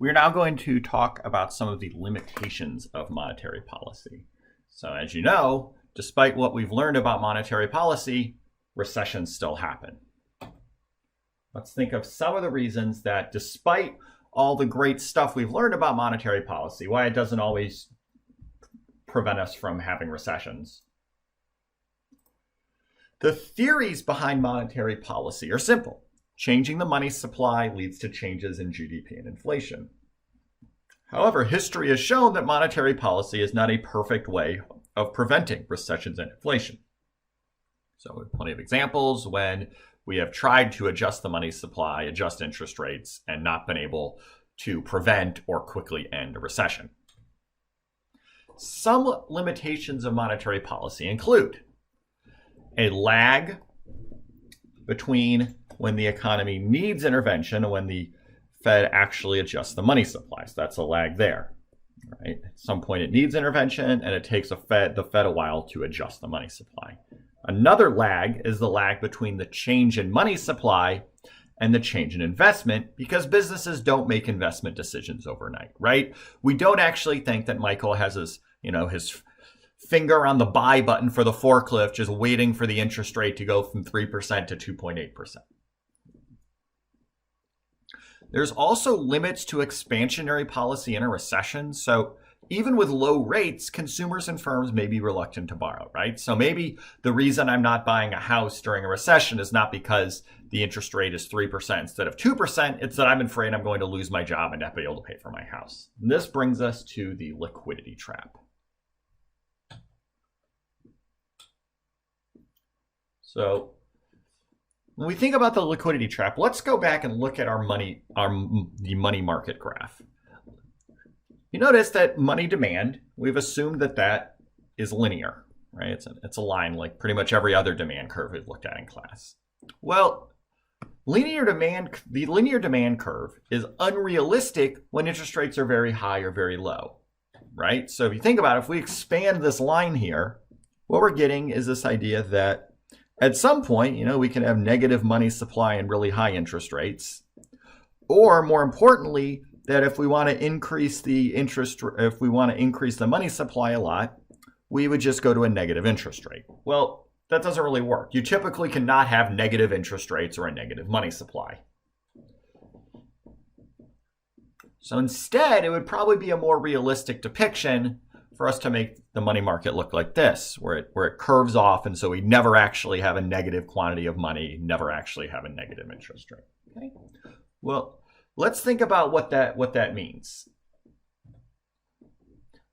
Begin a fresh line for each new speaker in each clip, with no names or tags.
We are now going to talk about some of the limitations of monetary policy. So as you know, despite what we've learned about monetary policy, recessions still happen. Let's think of some of the reasons that despite all the great stuff we've learned about monetary policy, why it doesn't always prevent us from having recessions. The theories behind monetary policy are simple. Changing the money supply leads to changes in GDP and inflation. However, history has shown that monetary policy is not a perfect way of preventing recessions and inflation. So we have plenty of examples when we have tried to adjust the money supply, adjust interest rates, and not been able to prevent or quickly end a recession. Some limitations of monetary policy include a lag between when the economy needs intervention and when the Fed actually adjusts the money supply. So that's a lag there. Right? At some point it needs intervention and it takes the Fed a while to adjust the money supply. Another lag is the lag between the change in money supply and the change in investment, because businesses don't make investment decisions overnight, right? We don't actually think that Michael has his finger on the buy button for the forklift, just waiting for the interest rate to go from 3% to 2.8%. There's also limits to expansionary policy in a recession. So even with low rates, consumers and firms may be reluctant to borrow, right? So maybe the reason I'm not buying a house during a recession is not because the interest rate is 3% instead of 2%. It's that I'm afraid I'm going to lose my job and not be able to pay for my house. And this brings us to the liquidity trap. So when we think about the liquidity trap, let's go back and look at the money market graph. You notice that money demand, we've assumed that that is linear, right? It's a line like pretty much every other demand curve we've looked at in class. Well, the linear demand curve is unrealistic when interest rates are very high or very low, right? So if you think about it, if we expand this line here, what we're getting is this idea that at some point, we can have negative money supply and really high interest rates. Or more importantly, that if we want to increase the money supply a lot, we would just go to a negative interest rate. Well, that doesn't really work. You typically cannot have negative interest rates or a negative money supply. So instead, it would probably be a more realistic depiction for us to make the money market look like this, where it curves off, and so we never actually have a negative quantity of money, never actually have a negative interest rate. Okay? Well, let's think about what that means.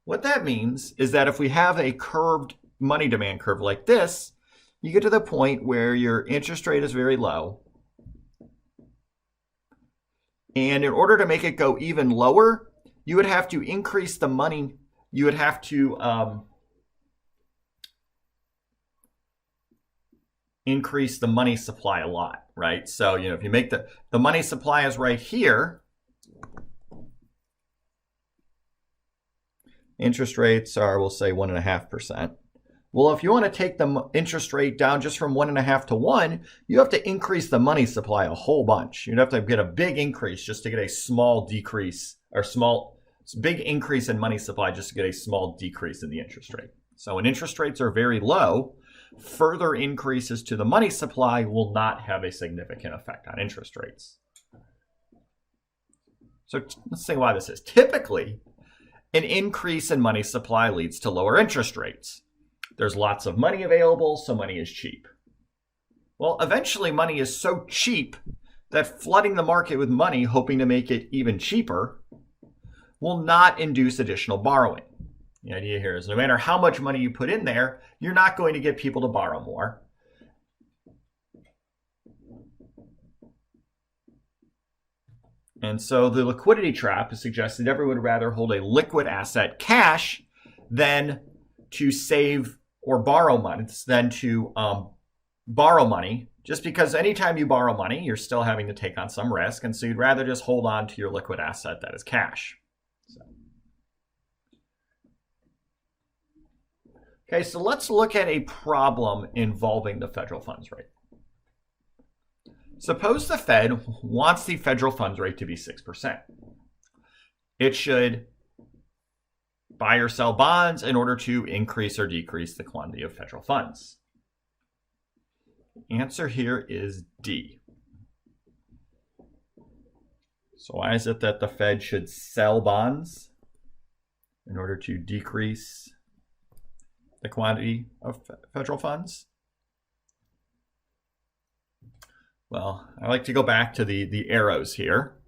What that means is that if we have a curved money demand curve like this, you get to the point where your interest rate is very low. And in order to make it go even lower, you would have to increase the money. You would have to increase the money supply a lot, right? So, if you make the money supply is right here, interest rates are, we'll say 1.5%. Well, if you want to take the interest rate down just from 1.5 to 1, you have to increase the money supply a whole bunch. You'd have to get a big increase just to get a small decrease, or big increase in money supply just to get a small decrease in the interest rate. So when interest rates are very low, further increases to the money supply will not have a significant effect on interest rates. So let's see why this is. Typically, an increase in money supply leads to lower interest rates. There's lots of money available, so money is cheap. Well, eventually money is so cheap that flooding the market with money, hoping to make it even cheaper, will not induce additional borrowing. The idea here is no matter how much money you put in there, you're not going to get people to borrow more. And so the liquidity trap is suggesting that everyone would rather hold a liquid asset, cash, than to save or borrow money, just because anytime you borrow money, you're still having to take on some risk. And so you'd rather just hold on to your liquid asset that is cash. Okay, so let's look at a problem involving the federal funds rate. Suppose the Fed wants the federal funds rate to be 6%. it should buy or sell bonds in order to increase or decrease the quantity of federal funds. The answer here is D. So why is it that the Fed should sell bonds in order to decrease the quantity of federal funds? Well, I like to go back to the arrows here.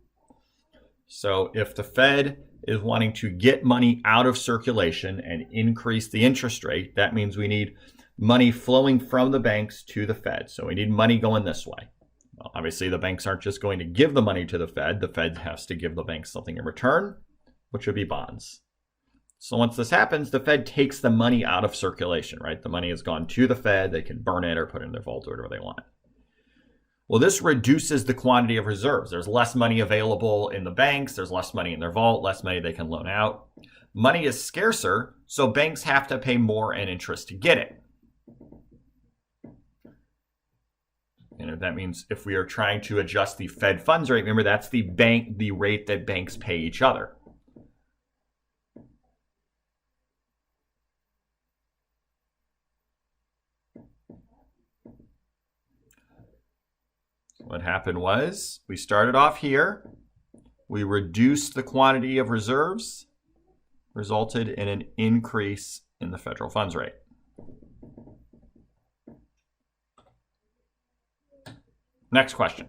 So if the Fed is wanting to get money out of circulation and increase the interest rate, that means we need money flowing from the banks to the Fed. So we need money going this way. Well, obviously, the banks aren't just going to give the money to the Fed. The Fed has to give the banks something in return, which would be bonds. So once this happens, the Fed takes the money out of circulation, right? The money has gone to the Fed. They can burn it or put it in their vault or whatever they want. Well, this reduces the quantity of reserves. There's less money available in the banks. There's less money in their vault, less money they can loan out. Money is scarcer, so banks have to pay more in interest to get it. And that means if we are trying to adjust the Fed funds rate, remember that's the rate that banks pay each other. What happened was we started off here. We reduced the quantity of reserves, resulted in an increase in the federal funds rate. Next question.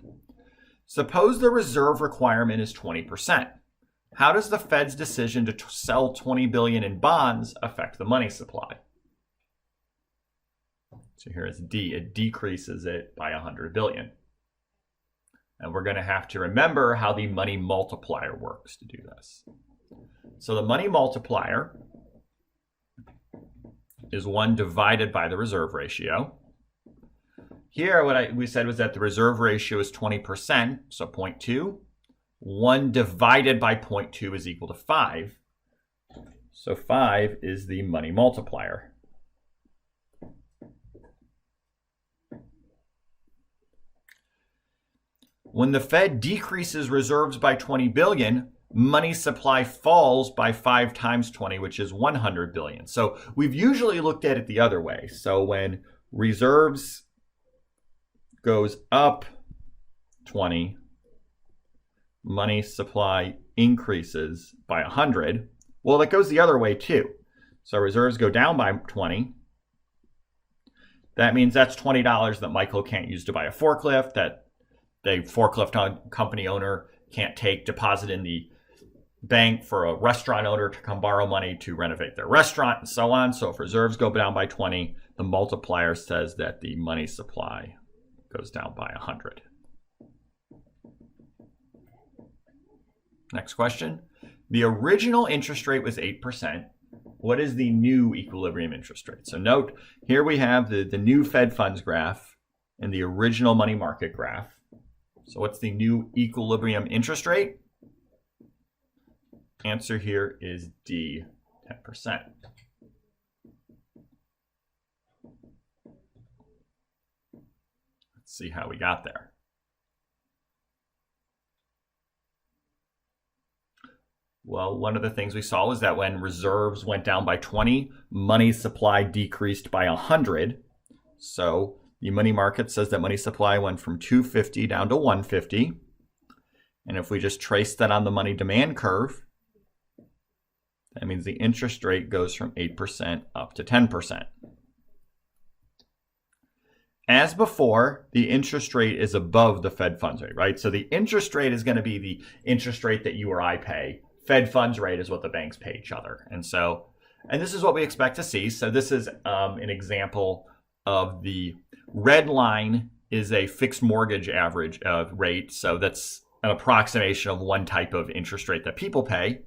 Suppose the reserve requirement is 20%. How does the Fed's decision to sell $20 billion in bonds affect the money supply? So here is D. It decreases it by $100 billion. And we're going to have to remember how the money multiplier works to do this. So the money multiplier is 1 divided by the reserve ratio. Here, what we said was that the reserve ratio is 20%, so 0.2. 1 divided by 0.2 is equal to 5. So 5 is the money multiplier. When the Fed decreases reserves by 20 billion, money supply falls by 5 times 20, which is 100 billion. So we've usually looked at it the other way. So when reserves goes up 20, money supply increases by 100. Well, it goes the other way too. So reserves go down by 20. That means that's $20 that Michael can't use to buy a forklift, that the forklift company owner can't take, deposit in the bank for a restaurant owner to come borrow money to renovate their restaurant, and so on. So if reserves go down by 20, the multiplier says that the money supply goes down by 100. Next question. The original interest rate was 8%. What is the new equilibrium interest rate? So note, here we have the new Fed funds graph and the original money market graph. So what's the new equilibrium interest rate? Answer here is D, 10%. Let's see how we got there. Well, one of the things we saw was that when reserves went down by 20, money supply decreased by 100. So the money market says that money supply went from 250 down to 150. And if we just trace that on the money demand curve, that means the interest rate goes from 8% up to 10%. As before, the interest rate is above the Fed funds rate, right? So the interest rate is going to be the interest rate that you or I pay. Fed funds rate is what the banks pay each other. And this is what we expect to see. So this is an example of the red line is a fixed mortgage average rate. So that's an approximation of one type of interest rate that people pay.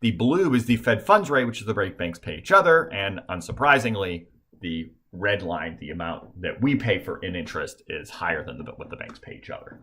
The blue is the Fed funds rate, which is the rate banks pay each other. And unsurprisingly, the red line, the amount that we pay for in interest, is higher than what the banks pay each other.